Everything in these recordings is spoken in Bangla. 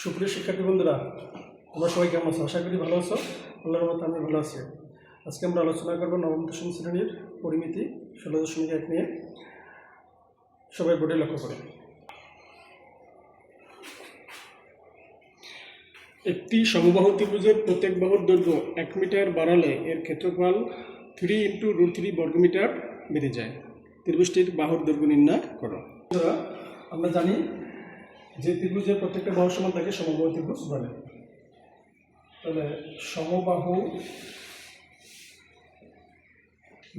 সুপ্রিয় শিক্ষার্থী বন্ধুরা, তোমরা সবাই কেমন আছো? আশা করি ভালো আছো। আল্লাহর রহমতে আমি ভালো আছি। আজকে আমরা আলোচনা করব নবম দশম শ্রেণীর পরিমিতি 16.1 নিয়ে। সবাই বোর্ডে লক্ষ্য করে। একটি সমবাহু ত্রিভুজের প্রত্যেক বাহুর দৈর্ঘ্য 1 মিটার বাড়ালে এর ক্ষেত্রফল 3 × √3 বর্গমিটার বেড়ে যায়। ত্রিভুজটির বাহুর দৈর্ঘ্য নির্ণয় করো। আমরা জানি যে ত্রিভুজের প্রত্যেকটা বাহু সমান তাকে সমবাহু ত্রিভুজ বলে। তাহলে সমবাহু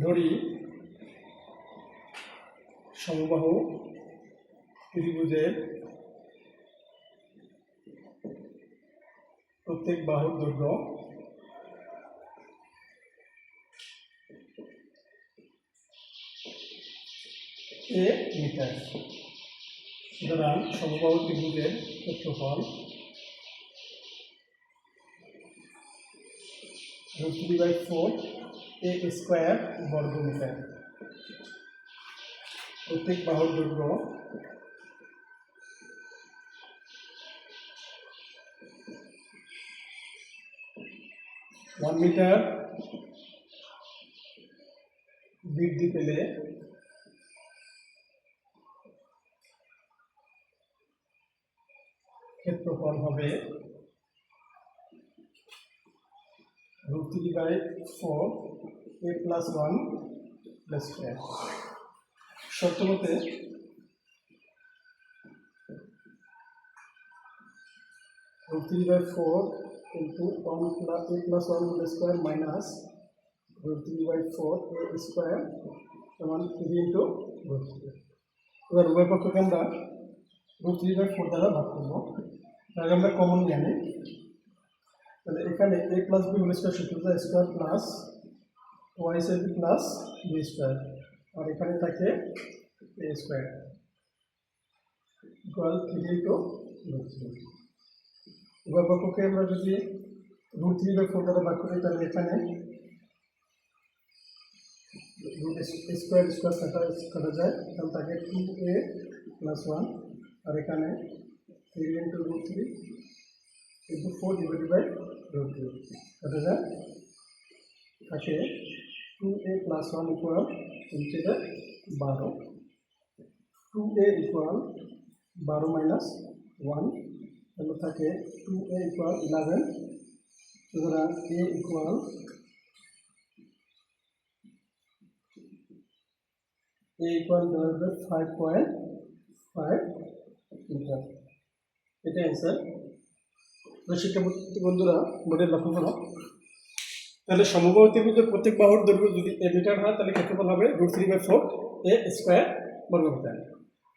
ধরি সমবাহু ত্রিভুজের প্রত্যেক বাহুর দৈর্ঘ্য a মিটার। সুতরাং সমবাহু ত্রিভুজের ক্ষেত্রফল √3/4 a স্কয়ার বর্গমিটার। প্রত্যেক বাহুর দৈর্ঘ্য वन মিটার বৃদ্ধি পেলে ক্ষেত্রফল হবে √3/4 a + 1 + স্কয়ার। শর্ত মতে √3/4 × 1 + a + 1 whole square minus √3/4 a square সমান 3 × √3। এবার উভয় পক্ষকে আমরা √3/4 দ্বারা ভাগ করব। তাহলে আমরা কমন জানি, তাহলে এখানে a + b হোল স্কয়ার সূত্রটা square plus twice ab plus b square, আর এখানে থাকে a স্কয়ার ইকুয়াল 3 × √3। উভয় পক্ষকে আমরা যদি √3/4 দ্বারা ভাগ করি তাহলে এখানে স্কয়ার কাটা যায়, তাহলে থাকে 2a + 1, আর এখানে 3 × √3 × 4 /√3 কাটা যায়, থাকে 2a + 1 ইকুয়াল 12। 2a ইকুয়াল 12 - 1, তাহলে থাকে 2a ইকুয়াল 11। সুতরাং a ইকুয়াল 5.5 মিটার। এটা অ্যান্সার। শিক্ষার্থী বন্ধুরা বোর্ডে লক্ষ্য করো। তাহলে সমবাহু ত্রিভুজের প্রত্যেক বাহুর দৈর্ঘ্য যদি a মিটার হয় তাহলে ক্ষেত্রফল হবে √3/4 a স্কয়ার বর্গমিটার।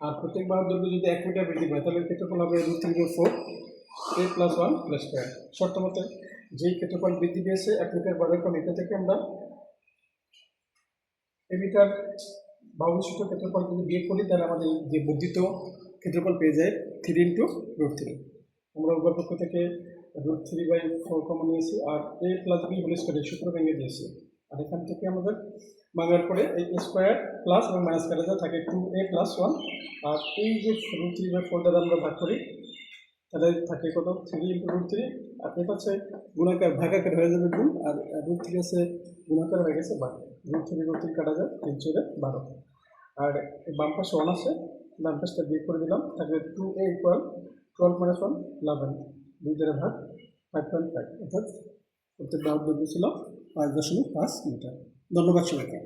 আর প্রত্যেক বাহুর দৈর্ঘ্য যদি 1 মিটার বৃদ্ধি পায় তাহলে ক্ষেত্রফল হবে √3/4 a + 1 + স্কয়ার। শর্ত মতে যেই ক্ষেত্রফল বৃদ্ধি পেয়েছে 1 মিটার বাড়ার কারণে এটা থেকে আমরা a মিটার বাহু বিশিষ্ট ক্ষেত্রফল যদি বিয়োগ করি তাহলে আমাদের যে বর্ধিত ক্ষেত্রফল পেয়ে যায় 3 × √3। আমরা উভয় পক্ষ থেকে √3/4 কমন নিয়েছি, আর a + b হোল স্কয়ারের সূত্র ভেঙে দিয়েছি। আর এখান থেকে আমাদের ভাঙার পরে এই স্কয়ার প্লাস এবং মাইনাস কাটা যায়, থাকে 2a + 1, আর এই যে √3/4 দ্বারা আমরা ভাগ করি তাহলে থাকে কত 3 × √3, আর এটা হচ্ছে গুণাকার ভাগাকার হয়ে যাবে গুণ, আর √3 আছে গুণাকার হয়ে গেছে ভাগ। √3 কাটা যায় 3 × 12, আর বাম পাশে 1 আছে, ডান পাশটা বিয়োগ করে দিলাম, থাকবে 2a ইকুয়াল 12 - 1 11, 2 দ্বারা ভাগ 5.5, অর্থাৎ প্রত্যেক বাহুর দৈর্ঘ্য ছিল 5.5 মিটার। ধন্যবাদ সবাইকে।